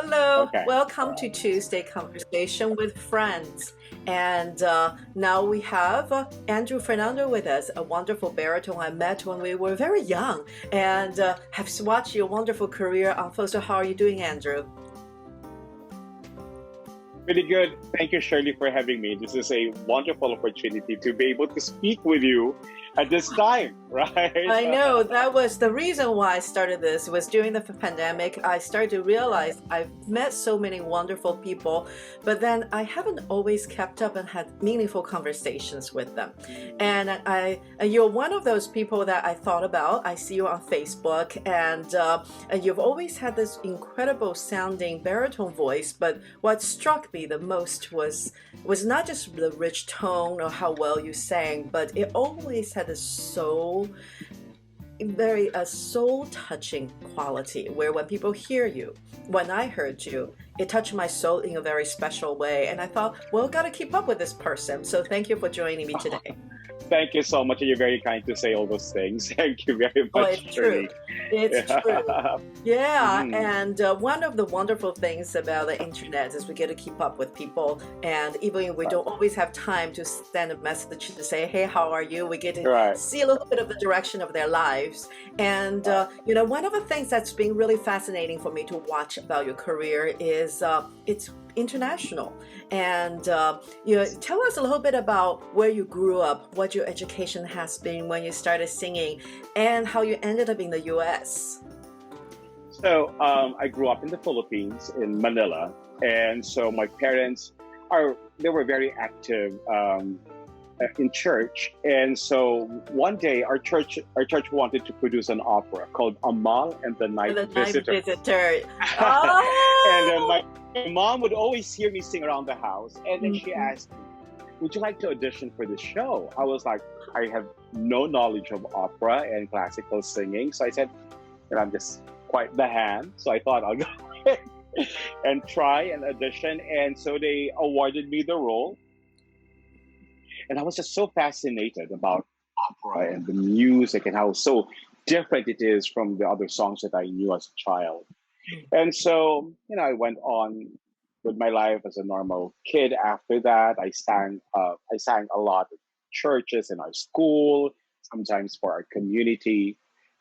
Hello, Okay. welcome to Tuesday Conversation with Friends. And now we have Andrew Fernando with us, a wonderful baritone I met when we were very young and have watched your wonderful career unfold. So, how are you doing, Andrew? Pretty good. Thank you, Shirley, for having me. This is a wonderful opportunity to be able to speak with you at this time, right? I know that was the reason why I started this was during the pandemic. I started to realize I've met so many wonderful people, but then I haven't always kept up and had meaningful conversations with them. And you're one of those people that I thought about. I see you on Facebook, and you've always had this incredible sounding baritone voice. But what struck me the most was not just the rich tone or how well you sang, but it always had this very soul touching quality where when people hear you, when I heard you, it touched my soul in a very special way. And I thought, well, gotta keep up with this person. So thank you for joining me today. Thank you so much. You're very kind to say all those things. Thank you very Oh, it's much, true. Shirley. It's true. Yeah. Yeah, Mhm. and one of the wonderful things about the internet is we get to keep up with people, and even if we Right. don't always have time to send a message to say, "Hey, how are you?" We get to Right. see a little bit of the direction of their lives. And Right. one of the things that's been really fascinating for me to watch about your career is it's international. And tell us a little bit about where you grew up, what your education has been when you started singing, and how you ended up in the U.S. I grew up in the Philippines, in Manila, and so my parents they were very active in church, and so one day our church wanted to produce an opera called Amal and the Night The night Visitor. visitor. And then Oh! my mom would always hear me sing around the house, and then she Mhm. asked me, "Would you like to audition for the show?" I was like, "I have no knowledge of opera and classical singing," so I said, "And I'm just quite the hand," so I thought I'll go ahead and try and audition, and so they awarded me the role, and I was just so fascinated about opera and the music and how so different it is from the other songs that I knew as a child. And so, I went on with my life as a normal kid. After that, I sang a lot at churches in our school, sometimes for our community.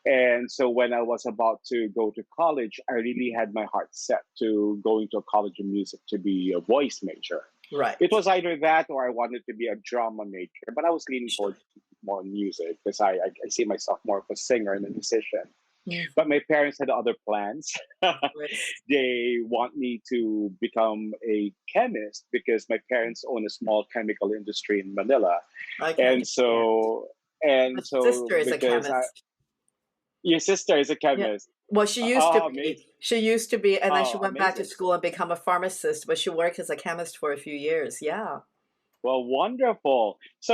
And so when I was about to go to college, I really had my heart set to going to a college of music to be a voice major. It Right. was either that or I wanted to be a drama major, but I was leaning towards more music because I see myself more of a singer and a musician. Mm, But my parents had other plans. of course. They want me to become a chemist because my parents own a small chemical industry in Manila. I can And understand. so, My and so sister is a because chemist. your sister is a Yeah. chemist. Well, she used to Oh, be. amazing. She used to be, and then she Oh, went back to amazing. school and become a pharmacist, but she worked as a chemist for a few years. Yeah. Well, wonderful. So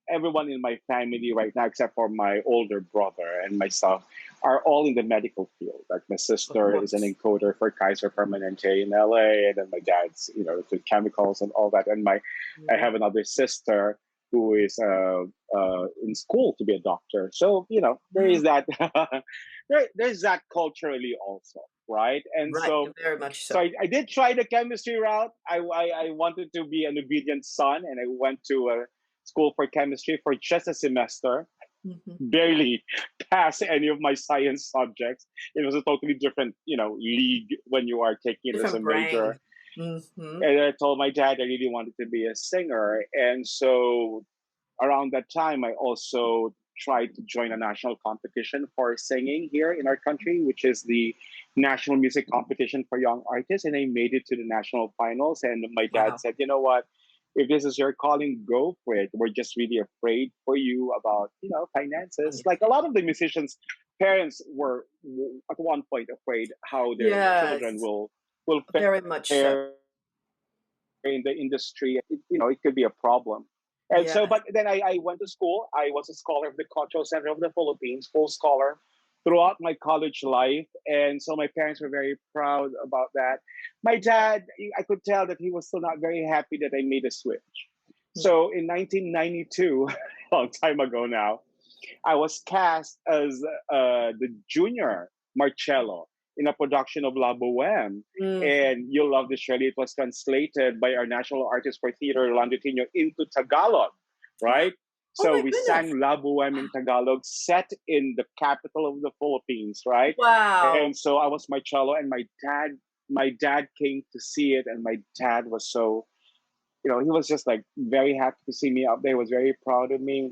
everyone in my family right now, except for my older brother and myself, are all in the medical field. Like my Of sister is an course. encoder for Kaiser Permanente in LA, and then my dad's, with chemicals and all that. And I Mhm. have another sister who is in school to be a doctor. So there is Wow. that. There's that culturally also, right? And Right. so Very much so so. I did try the chemistry route. I wanted to be an obedient son, and I went to a school for chemistry for just a semester. Hmm. Barely passed any of my science subjects. It was a totally different, league when you are taking it as a Different major. brain. Hmm. And I told my dad I really wanted to be a singer, and so around that time, I also tried to join a national competition for singing here in our country, which is the National Music Competition for Young Artists. And I made it to the national finals. And my dad Wow. said, "You know what? If this is your calling, go for it. We're just really afraid for you about, finances." Like a lot of the musicians' parents were at one point afraid how their children Yes. will Very much so. fare in the industry. It could be a problem. And so, Yes. but then I went to school. I was a scholar of the Cultural Center of the Philippines, full scholar throughout my college life. And so my parents were very proud about that. My dad, I could tell that he was still not very happy that I made a switch. So in 1992, a long time ago now, I was cast as the junior Marcello in a production of La Boheme. Mm. And you'll love this, Shirley. It was translated by our national artist for theater, Rolando Tino, into Tagalog, right? Oh So my we goodness. sang La Boheme in Tagalog, set in the capital of the Philippines, right? Wow. And so I was my cello, and my dad came to see it, and my dad was so, he was just like very happy to see me up there. He was very proud of me,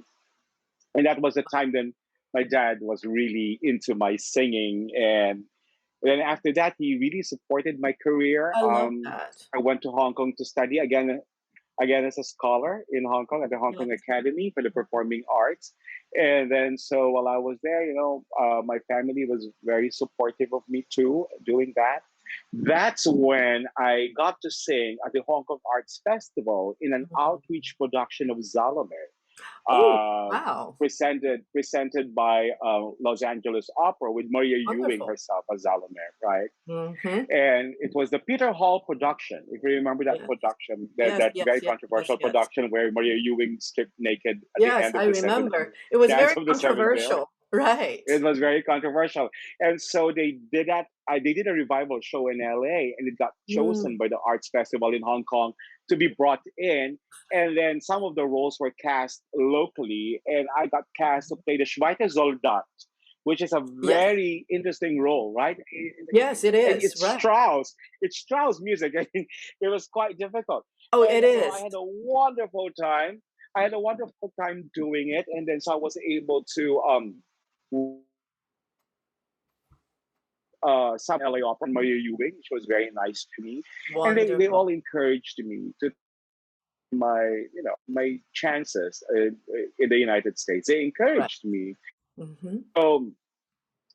and that was the time then my dad was really into my singing. And then after that, he really supported my career. I love that. I went to Hong Kong to study again as a scholar in Hong Kong at the Hong Yeah. Kong Academy for the Performing Arts. And then, so while I was there, my family was very supportive of me too, doing that. That's when I got to sing at the Hong Kong Arts Festival in an Mhm. outreach production of Zalome, Oh, uh, wow. presented by Los Angeles Opera with Maria Ewing Wonderful. herself as Zalome, right? Mm-hmm. And it was the Peter Hall production. If you remember that Yes. production, that, Yes, that yes, very yes, yes, controversial yes. production where Maria Ewing stripped naked at the Yes, end I of the seventh remember. It was dance very of the seventh veil. controversial. Right. It was very controversial, and so they did that. They did a revival show in LA, and it got chosen Mm. by the Arts Festival in Hong Kong to be brought in. And then some of the roles were cast locally, and I got cast to play the Zweite Soldat, which is a Yes. very interesting role, right? Yes, it is. It's Right. Strauss. It's Strauss music. I mean, it was quite difficult, Oh, and it so I is. had a wonderful time. I had a wonderful time doing it, and then so I was able to some LA Opera, Maria Ewing. She was very nice to me, and they Wonderful. all encouraged me to my my chances in the United States. They Right. encouraged me. Mm-hmm. So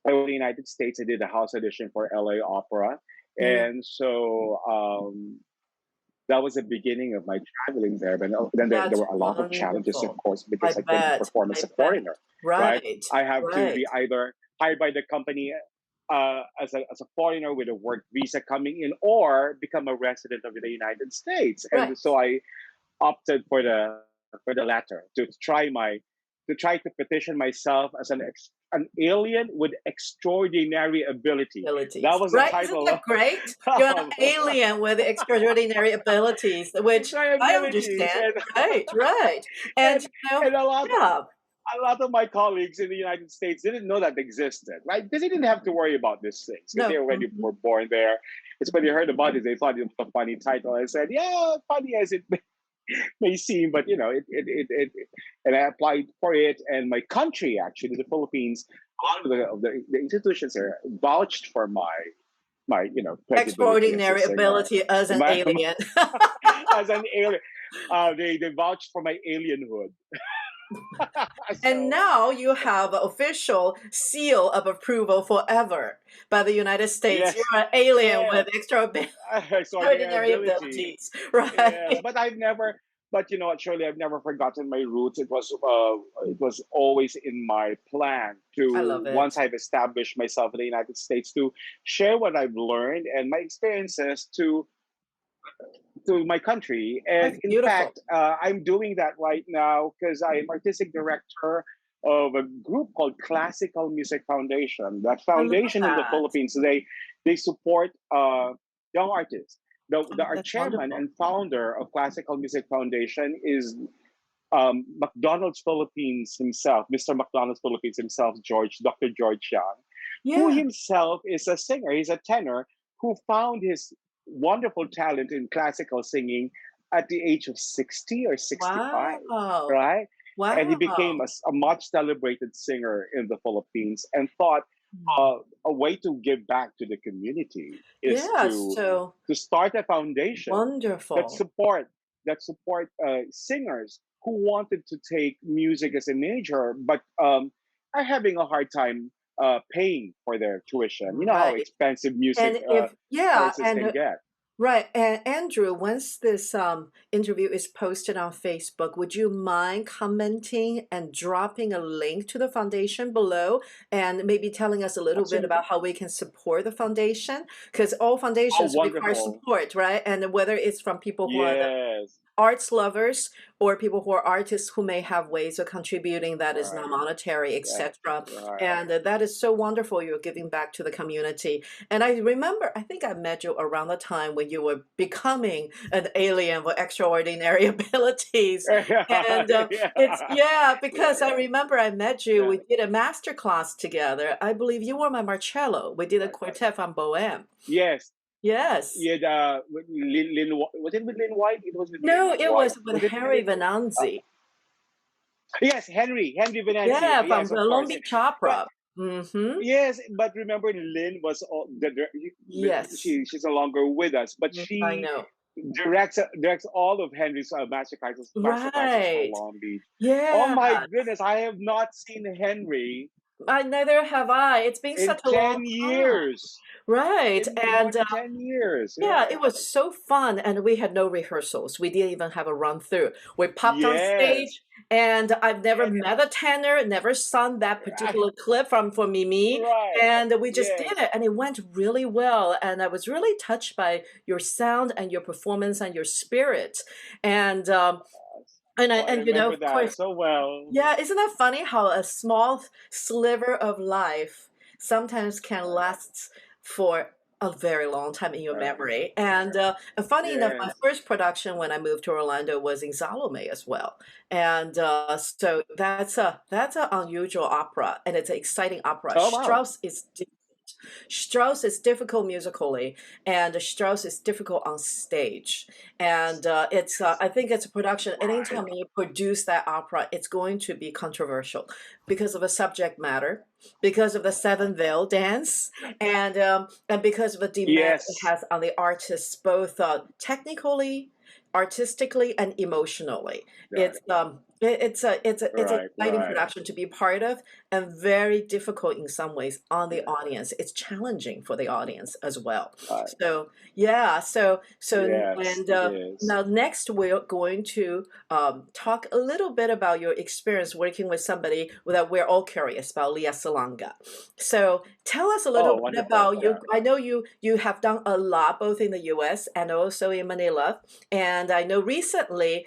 I went to the United States. I did a house audition for LA Opera, Mm. and so that was the beginning of my traveling there. But then there That's were a lot of challenges, of wonderful. course, I because I couldn't bet. perform as I a bet. foreigner, right? Right. I have to Right. be either hired by the company as a foreigner with a work visa coming in, or become a resident of the United States. And Right. so I opted for the latter, to try to petition myself as an alien with extraordinary ability. That Abilities. was the Right? Isn't title that great? You're an of alien with extraordinary abilities, which extraordinary I abilities. understand. and Right. Right. And, and and yeah. a lot of my colleagues in the United States didn't know that existed, right? Because they didn't have to worry about these things because they No. already Mhm. were born there. It's when they heard about it, they thought it was a funny title. I said, yeah, funny as it may seem, but and I applied for it, and my country, actually, the Philippines, a lot of the institutions there vouched for my credibility as a Extraordinary singer. ability as an My, alien. as an alien, they vouched for my alienhood. And So now you have an official seal of approval forever by the United States. You're yes, an alien with yes, extraordinary extraordinary ability. abilities, right? Yes, but you know what, Shirley, I've never forgotten my roots. It was always in my plan I to, love once it. I've established myself in the United States, to share what I've learned and my experiences to my country. And That's in beautiful. fact, I'm doing that right now because I'm artistic director of a group called Classical Music Foundation. That I love foundation in the that. Philippines, they support young artists. Oh, Our that's chairman wonderful. and founder of Classical Music Foundation is McDonald's Philippines himself, Mr. McDonald's Philippines himself, Dr. George Young, who Yeah. himself is a singer. He's a tenor who found his wonderful talent in classical singing at the age of 60 or 65, Wow. right? And he became Wow. a much celebrated singer in the Philippines, and thought Hmm. a way to give back to the community is Yeah, so to start a foundation that wonderful. support singers who wanted to take music as a major, but are having a hard time paying for their tuition. You know how Right. expensive music And if yeah, courses can and get. right. And Andrew, once this interview is posted on Facebook, would you mind commenting and dropping a link to the foundation below and maybe telling us a little bit Absolutely. about how we can support the foundation? Because all Oh, foundations require wonderful. support, right? And whether it's from people who are the Yes. arts lovers or people who are artists who may have ways of contributing that is Right. non-monetary, Yeah. etc. Right. And that is so wonderful. You're giving back to the community. And I remember, I think I met you around the time when you were becoming an alien with extraordinary abilities. And Yeah. it's, yeah, because I Yeah. remember I met you, Yeah. we did a master class together. I believe you were my Marcello. We did a Right. quartet from Bohème. Yes. Yes. Yeah. With was it with Lynn White? It was with Lynn No, it White. was with Was it Harry Lynn? Uh, Venanzi. yes, Henry Venanzi. Yeah, from Yes, the of Long course. Beach But Opera. Mm-hmm. yes, but remember, Lynn was Yes. she's no longer with us, but Yes, I she know. directs all of Henry's master classes for Right. Long Beach. Oh Yeah. my goodness, I have not seen Henry I neither have I. It's been in such a long 10 time. years. Right. In more And than 10 years. yeah, Yeah. it was so fun, and we had no rehearsals. We didn't even have a run through. We popped on Yes. stage, and I've never And met a tenor, never sung that particular clip from for Mimi, right. and we just did Yes. it, and it went really well. And I was really touched by your sound and your performance and your spirit, and Oh, I you know, remember of that course, so well. yeah, isn't that funny how a small sliver of life sometimes can Right. last for a very long time in your Right. memory? And funny enough, my Yes. first production when I moved to Orlando was in Salome as well. And so that's an unusual opera, and it's an exciting opera. Oh wow. Strauss is difficult musically, and Strauss is difficult on stage. And it's I think it's a production. Right. Anytime you produce that opera, it's going to be controversial because of the subject matter, because of the seven veil dance, and because of the demand it Yes. has on the artists, both technically, artistically, and emotionally. Right. It's an Right. exciting Right. production to be part of, and very difficult in some ways on the audience. It's challenging for the audience as well. Right. So yeah, Yes, and it is. now next we're going to talk a little bit about your experience working with somebody that we're all curious about, Leah Salonga. So tell us a little Oh, bit wonderful. about you. Yeah. I know you have done a lot both in the U.S. and also in Manila, and I know recently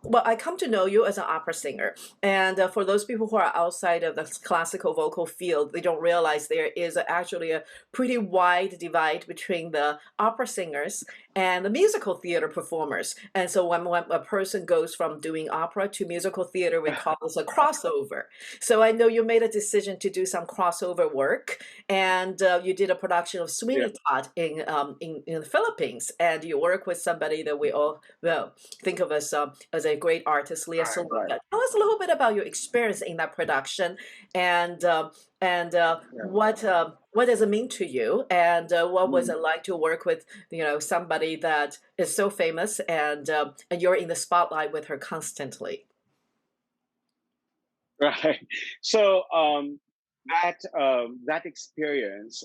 well, I come to know you as an opera singer. And for those people who are outside of the classical vocal field, they don't realize there is actually a pretty wide divide between the opera singers and the musical theater performers. And so when a person goes from doing opera to musical theater, we call this a crossover. So I know you made a decision to do some crossover work, and you did a production of Yeah. Sweeney Todd in the Philippines, and you work with somebody that we all well think of as a great artist, Leah Right. Right. Salonga. Tell us a little bit about your experience in that production, and Yeah. what does it mean to you, and what was Mm. it like to work with somebody that is so famous, and you're in the spotlight with her constantly. Right. So that experience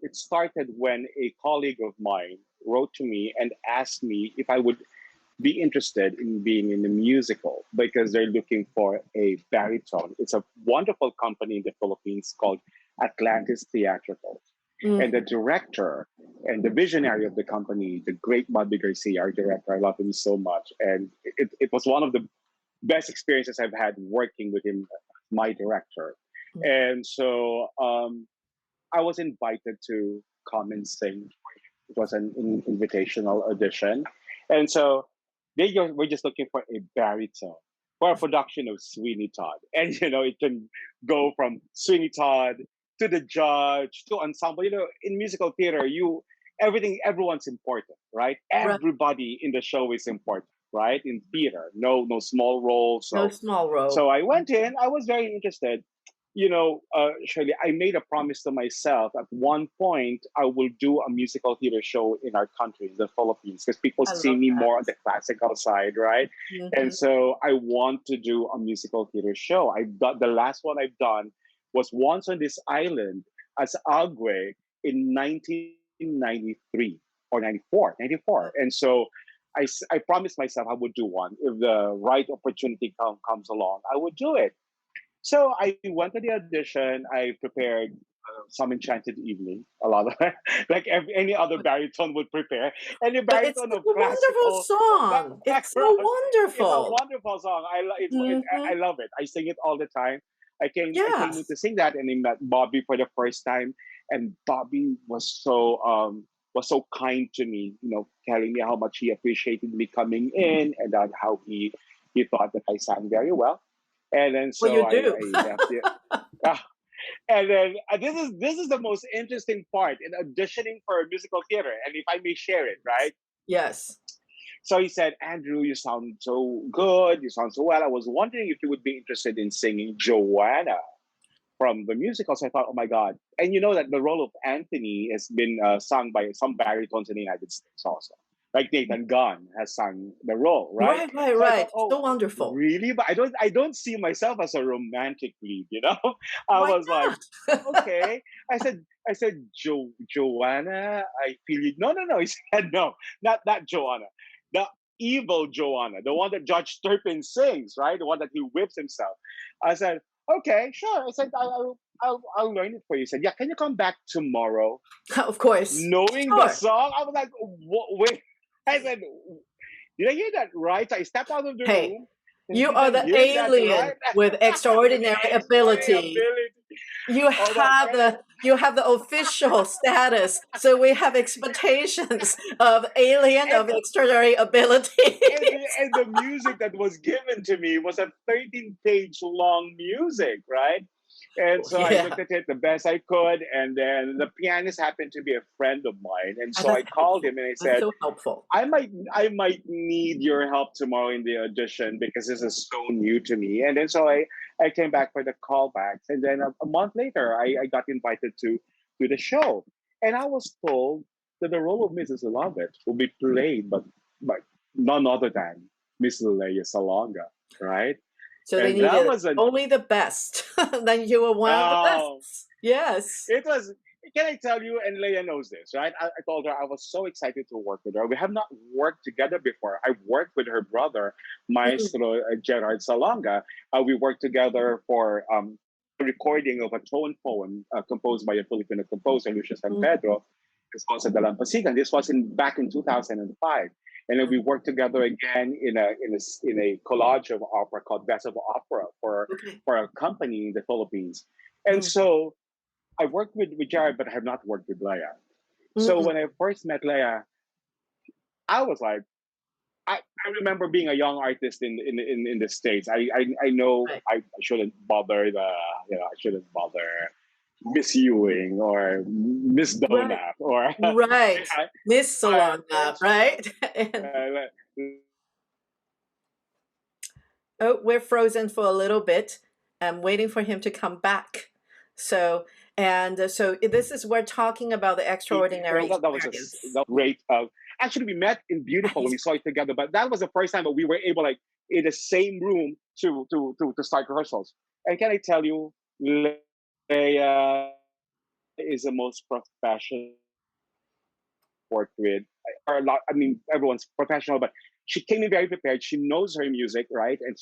it started when a colleague of mine wrote to me and asked me if I would be interested in being in a musical because they're looking for a baritone. It's a wonderful company in the Philippines called Atlantis Theatrical. And the Mhm. director and the visionary of the company, the great Bobby Garcia, our director, I love him so much. And it was one of the best experiences I've had working with him, my director. And so I was invited to come and sing. It was an invitational audition. And so were just looking for a baritone for a production of Sweeney Todd. And, it can go from Sweeney Todd to the judge to ensemble. In musical theater, everyone's important, right? Right. Everybody in the show is important, right? In theater, no small roles. No So, small so role. I went in, I was very interested. Shirley, I made a promise to myself at one point I will do a musical theater show in our country, the Philippines, because people I see love me that. more on the classical side, right? And Hmm. so I want to do a musical theater show. I've done the last one I've done was Once on This Island as Agwe in 1993 or 94, 94. And so I promised myself I would do one. If the right opportunity comes along, I would do it. So I went to the audition. I prepared Some Enchanted Evening, a lot of like any other baritone would prepare. Any But it's baritone such of a wonderful classical song. It's so background, it's a wonderful. wonderful song. I Hmm. love it. I sing it all the time. I came in to Yes. sing that, and I met Bobby for the first time, and Bobby was so kind to me, telling me how much he appreciated me coming in, and that how he thought that I sang very well. And then Well, so you I, do. I left it. And then this is the most interesting part in auditioning for musical theater, and if I may share it, right? Yes. So he said, Andrew, you sound so good, you sound so well. I was wondering if you would be interested in singing Joanna from the musical. So I thought, oh my God. And you know that the role of Anthony has been sung by some baritones in the United States also. Like Nathan Gunn has sung the role, right? Right, right, So I thought, right. oh, So wonderful. really? But I don't see myself as a romantic lead. I Why was like, not? okay. I said, Joanna, I feel you. No, no, no. He said, no, not Joanna. The evil Joanna, the one that Judge Turpin sings, right? The one that he whips himself. I said, okay, sure. I said, I'll learn it for you. He said, yeah, can you come back tomorrow? Of course. Knowing the Sure. song, I was like, wait. I said, did I hear that right? So I stepped out of the Hey, room. you Did are I the hear that alien right? with With extraordinary extraordinary ability. ability. You Oh my have God. the official status, so we have expectations of alien And, of extraordinary ability. and the music that was given to me was a 13-page long music, right? And so I Yeah, looked at it the best I could, and then the pianist happened to be a friend of mine, and so that's I called helpful. him and I That's said, so helpful. I might need your help tomorrow in the audition because this is so new to me. And then so I came back for the callbacks, and then a month later I got invited to the show, and I was told that the role of Mrs. Lovett will be played by none other than Miss Leia Salonga, right? So they And that needed was an only the best. Then you were one of the oh, best. Yes. it was. Can I tell you? And Leia knows this, right? I told her I was so excited to work with her. We have not worked together before. I worked with her brother, Mhm. Maestro Gerard Salonga. We worked together for a recording of a tone poem composed by a Filipino composer, Lucio San Mhm. Pedro, Esposa de Lampasigan. This was back in 2005. And then we worked together again in a collage of opera called Best of Opera Okay. for a company in the Philippines. And Mm. so I worked with Jared, but I have not worked with Leia. So Mm-mm. when I first met Leia, I was like, I remember being a young artist in the States. I know Right. I shouldn't bother I shouldn't bother Miss Ewing or Miss Right. Donut or Right. Miss but Solana, right? And uh, oh, we're frozen for a little bit. I'm waiting for him to come back. So, so this is we're talking about the extraordinary that was experience. that was great. Actually, we met in Beautiful when Right. we saw it together, but that was the first time that we were able, like, in the same room to start rehearsals. And can I tell you, Leia is the most professional work with. Or a lot. I mean, everyone's professional, but she came in very prepared. She knows her music, right? And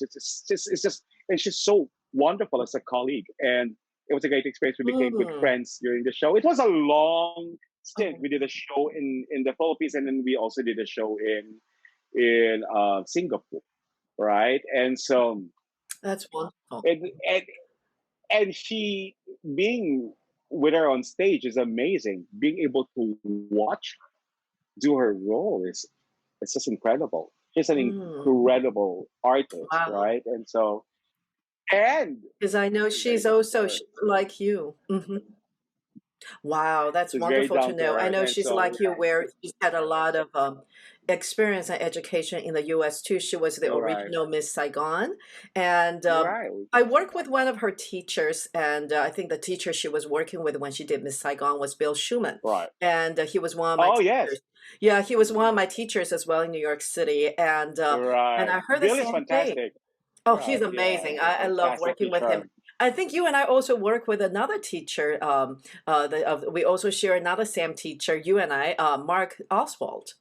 and she's so wonderful as a colleague. And it was a great experience. We became good Mm. friends during the show. It was a long stint. Oh, We did a show in the Philippines, and then we also did a show in Singapore, right? And so that's wonderful. and and and she being with her on stage is amazing. Being able to watch do her role is it's just incredible. She's an Mm. incredible artist, Wow. right? And so and Because I know very she's down to also earth. like you. Hmm. Wow, that's She's very wonderful to down to know. I earth, know and she's so like you, yeah, where she's had a lot of experience and education in the U.S. too. She was the you're right. original Miss Saigon, and You're right. I worked with one of her teachers, and I think the teacher she was working with when she did Miss Saigon was Bill Schumann, Right. and he was one of my Oh yes, teachers. Yeah, he was one of my teachers as well in New York City, and right. I heard the Bill is same thing. fantastic. Oh, he's Right. Yeah, amazing. he's a I love fantastic working with him. teacher. I think you and I also work with another teacher. We also share another Sam teacher, you and I, Mark Oswald.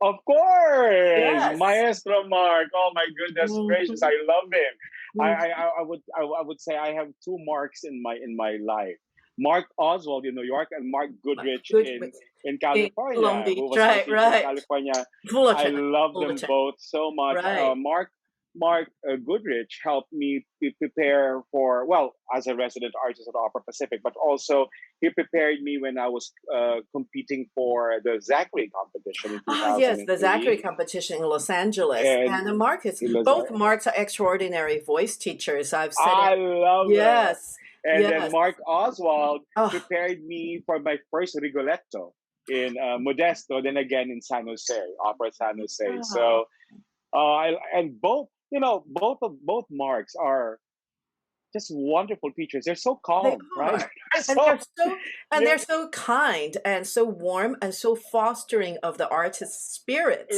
Of course, Yes. Maestro Mark. Oh my goodness gracious, I Mhm. love him. Mhm. I would say I have two Marks in my life. Mark Oswald in New York and Mark My Goodrich goodness. in In Long California, who Beach, was my right, teacher in right. California. I Fullerton, love them Fullerton, both so much. right. Mark Goodrich helped me prepare for, well, as a resident artist at Opera Pacific, but also he prepared me when I was competing for the Zachary competition in Ah, yes, the Zachary 2003. competition in Los Angeles. And And Marcus, it was, both Marks are extraordinary voice teachers. I've said it. I love them. Yes, And then yes. Mark Oswald Oh, prepared me for my first Rigoletto in Modesto, then again in San Jose, Opera San Jose. wow. So and both, both Marks are just wonderful teachers. They're so They calm, right? are. And So they're yeah, so kind and so warm and so fostering of the artist's spirits.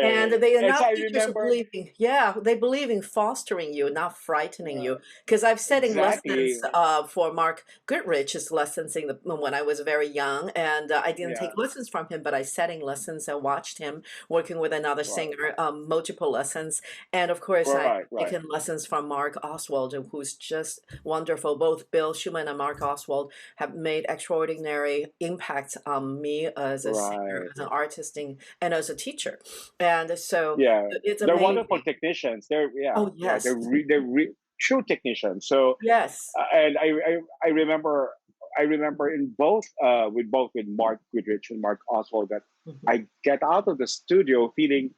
And right. they are And so not I teachers who remember, believe in, yeah, they believe in fostering you, not frightening you. Because I've sat in lessons exactly, for Mark Goodrich's lessons when I was very young, and I didn't yeah, take lessons from him, but I sat in lessons and watched him working with another right, singer, multiple lessons. And of course, I've right, right. taken lessons from Mark Oswald, who's just wonderful. Both Bill Schumann and Mark Oswald have made extraordinary impacts on me as a singer, Right. as an artist, and as a teacher. And so Yeah, it's they're wonderful amazing. technicians. They're, yeah, Oh, yeah, yes. true technicians. So Yes. and I remember in both with Mark Goodrich and Mark Oswald that Mhm. I get out of the studio feeling,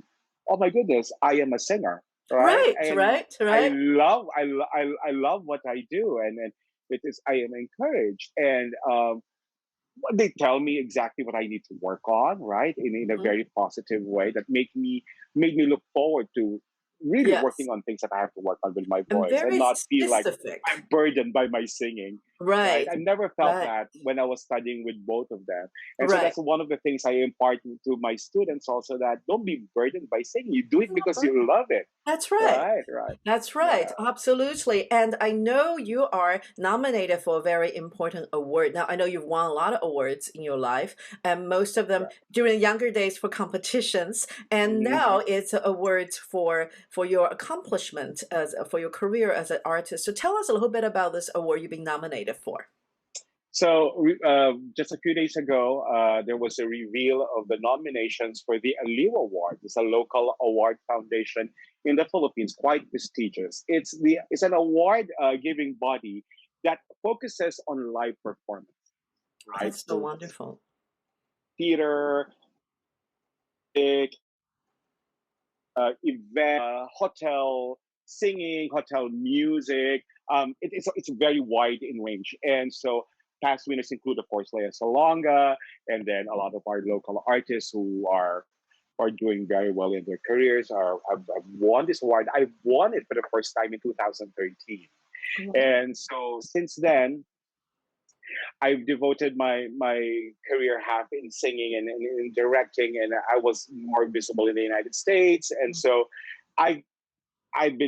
oh my goodness, I am a singer, right? Right, And right, right. I love what I do, and it is, I am encouraged, and they tell me exactly what I need to work on, right? In a Mhm. very positive way that made me look forward to really Yes. working on things that I have to work on with my And voice and very not feel like specific. I'm burdened by my singing. Right. Right, I never felt right, that when I was studying with both of them. And so right. that's one of the things I impart to my students also, that don't be burdened by singing. You do it because you love it. That's right. Right, right. That's right, Yeah. absolutely. And I know you are nominated for a very important award. Now, I know you've won a lot of awards in your life, and most of them Right. during younger days for competitions. And now Mhm. it's awards for your accomplishment as for your career as an artist. So tell us a little bit about this award you've been nominated for. So just a few days ago, there was a reveal of the nominations for the Aliw Award. It's a local award foundation in the Philippines, quite prestigious. It's an award giving body that focuses on live performance, right? That's so So wonderful. theater, event, hotel singing, hotel music. It's very wide in range, and so past winners include, of course, Lea Salonga, and then a lot of our local artists who are doing very well in their careers. Have won this award. I won it for the first time in 2013, Wow. and so since then, I've devoted my career half in singing and in directing, and I was more visible in the United States, and so I I've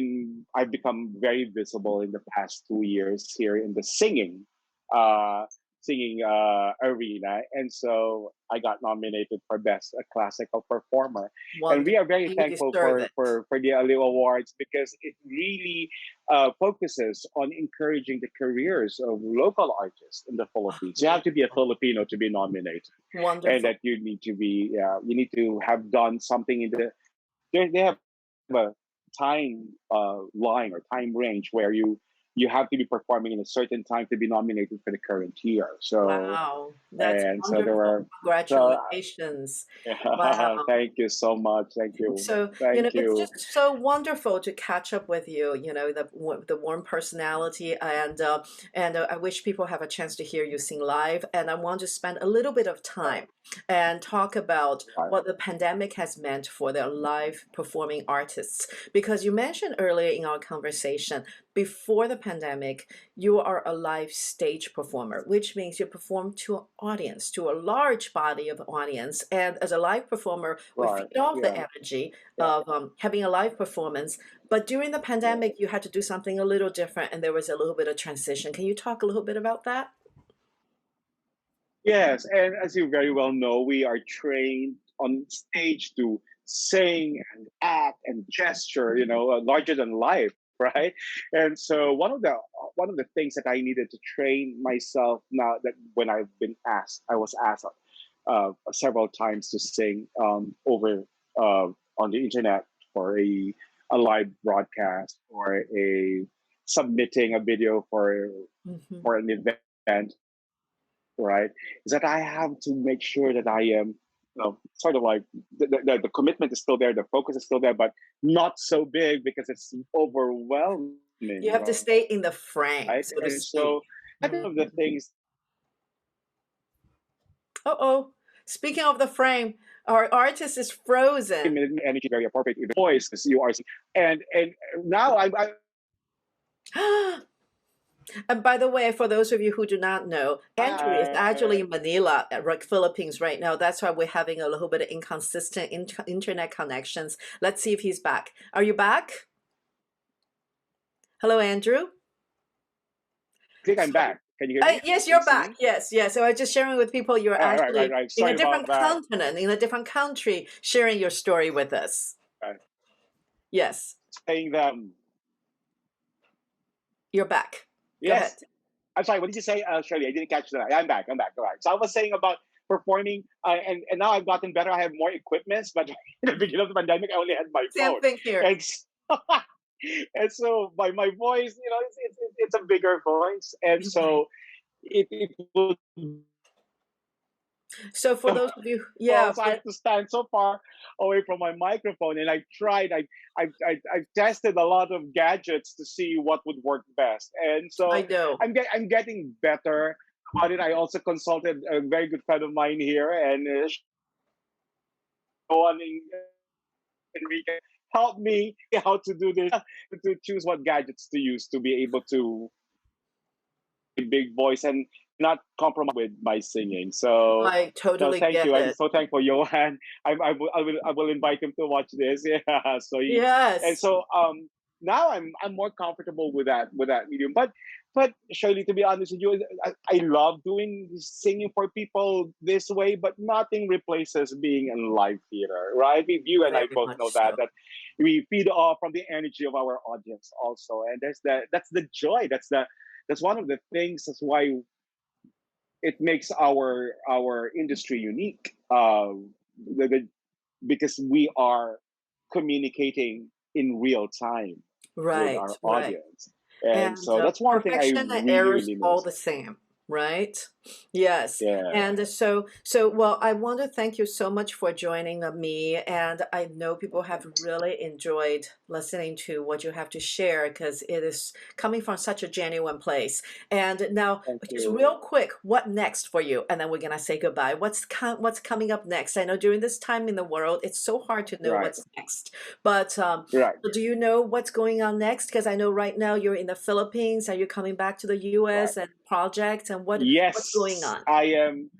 become very visible in the past 2 years here in the uh, singing arena, and so I got nominated for best classical performer, and we Wonderful. are very And you thankful deserve it. for the Aliw Awards because it really focuses on encouraging the careers of local artists in the Philippines. You have to be a Wonderful. Filipino to be nominated, and Wonderful. that you need to be, you need to have done something in the, they have a time line or time range where you have to be performing in a certain time to be nominated for the current year. So Wow, that's and so there wonderful. were, so Congratulations. Wow. thank you so much. So, Thank it's you. just so wonderful to catch up with you, the warm personality and I wish people have a chance to hear you sing live. And I want to spend a little bit of Right, time and talk about right, what the pandemic has meant for the live performing artists. Because you mentioned earlier in our conversation, before the pandemic, you are a live stage performer, which means you perform to an audience, to a large body of audience. And as a live performer, we right. feed off the Yeah, energy yeah, of having a live performance. But during the yeah. pandemic, you had to do something a little different, and there was a little bit of transition. Can you talk a little bit about that? Yes, and as you very well know, we are trained on stage to sing and act and gesture, larger than life right? And so one of the things that I needed to train myself now that when I was asked several times to sing over on the internet for a live broadcast or a submitting a video Mhm. for an event, right? Is that I have to make sure that I am, sort of like the commitment is still there, the focus is still there, but not so big because it's overwhelming, You have to stay in the frame, right? so to And speak. so that's Mhm. one of the things. Uh-oh. Speaking of the frame, our artist is frozen. Energy very appropriate with voice because you are, and now I And by the way, for those of you who do not know, Andrew is actually in Manila, Philippines right now. That's why we're having a little bit of inconsistent internet connections. Let's see if he's back. Are you back? Hello, Andrew. think I'm So, back. Can you hear me? yes, Can you you're see back. me? Yes, yes. So I was just sharing with people you're actually Right. in a Sorry about different that. continent, in a different country, sharing your story with us. Uh, Yes, saying that you're back. Go ahead. yes. I'm sorry. What did you say, Shirley? I didn't catch that. I'm back. I'm back. All right. So I was saying about performing, and now I've gotten better. I have more equipments, but in the beginning of the pandemic, I only had my Same phone, thing here. and and so my voice, it's a bigger voice, and Mhm. so it will So for those of you, yeah, falls. I have to stand so far away from my microphone, and I tried. I tested a lot of gadgets to see what would work best, and I so know. I'm getting better about it. I also consulted a very good friend of mine here, and Sean Enrique helped me how to do this, to choose what gadgets to use to be able to big voice and not compromise with my singing. So, I no, totally thank get you. I'm it. so thankful, Johan. I will invite him to watch this. Yeah. And Yes. so now I'm more comfortable with that medium. But Shirley, to be honest with you, I love doing singing for people this way, but nothing replaces being in live theater, right? You and I Very both know much that so. we feed off from the energy of our audience also, and that's the joy. That's one of the things. That's why it makes our industry unique. Because we are communicating in real time with Right, our right. audience, and And so that's one thing I perfection and really errors really all miss. the same, right? Yes. Yeah, And so well, I want to thank you so much for joining me. And I know people have really enjoyed listening to what you have to share because it is coming from such a genuine place. And now, thank just you. real quick, what next for you? And then we're gonna say goodbye. What's coming up next? I know during this time in the world, it's so hard to know Right, what's next. But right. do you know what's going on next? Because I know right now you're in the Philippines. Are you coming back to the Right. US and projects and what's going Yes, on? I am.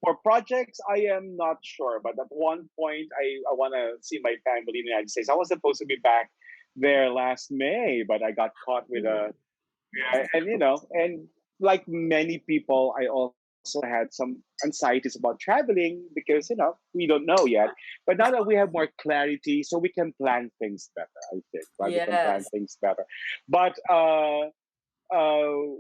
For projects, I am not sure, but at one point, I want to see my family in the United States. I was supposed to be back there last May, but I got caught with a. Yeah, and and like many people, I also had some anxieties about traveling because we don't know yet. But now that we have more clarity, so we can plan things better. I think, right? We can plan Yes. things better. But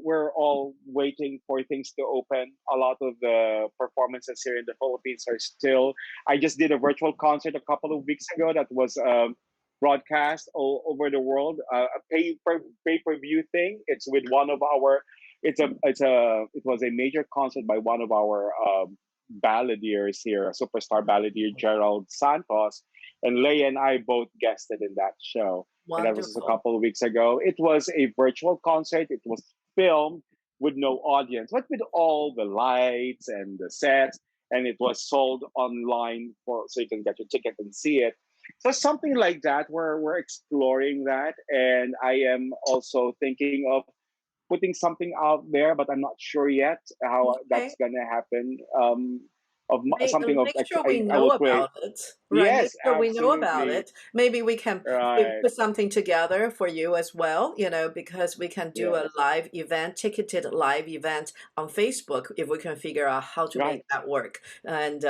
we're all waiting for things to open. A lot of the performances here in the Philippines are still. I just did a virtual concert a couple of weeks ago that was broadcast all over the world. A pay per view thing. It's with one of our. It was a major concert by one of our balladeers here, a superstar balladeer Gerald Santos, and Leia and I both guested in that show, and that was just a Wonderful. couple of weeks ago. It was a virtual concert. It was filmed with no audience, but with all the lights and the sets, and it was sold online for so you can get your ticket and see it. So something like that, we're exploring that, and I am also thinking of putting something out there, but I'm not sure yet how that's Okay. gonna happen. Something of Make sure we I know will create. about it, right? Make Yes, sure we know about absolutely. it. Maybe we can Right. put something together for you as well, because we can do a Yes. live event, ticketed live event on Facebook if we can figure out how to Right. make that work. And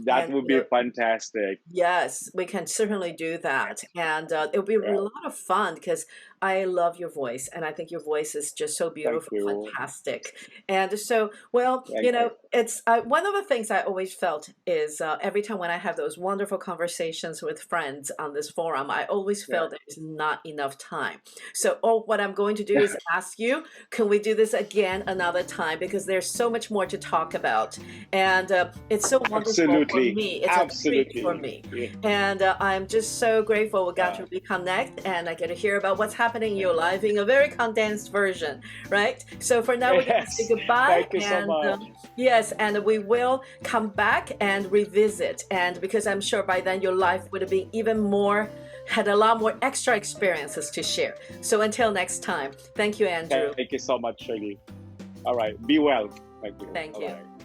That would be fantastic. yes, we can certainly do that, and it'll be a Right. lot of fun because I love your voice, and I think your voice is just so Thank beautiful, you. fantastic. And so, well, Thank you. it's one of the things I always felt is every time when I have those wonderful conversations with friends on this forum, I always felt Yeah. there's not enough time. So, what I'm going to do is ask you, can we do this again another time? Because there's so much more to talk about. And it's so wonderful for Absolutely. me. It's a treat Absolutely. for me. Yeah. And I'm just so grateful we got to reconnect and I get to hear about what's happening in your life in a very condensed version, right? So for now, we're going to say Yes. goodbye. Thank you so much. Yes, and we will come back and revisit. And because I'm sure by then your life would have been even more, had a lot more extra experiences to share. So until next time, thank you, Andrew. Thank you so much, Shirley. All right. Be well. Thank you. Thank you. Bye-bye.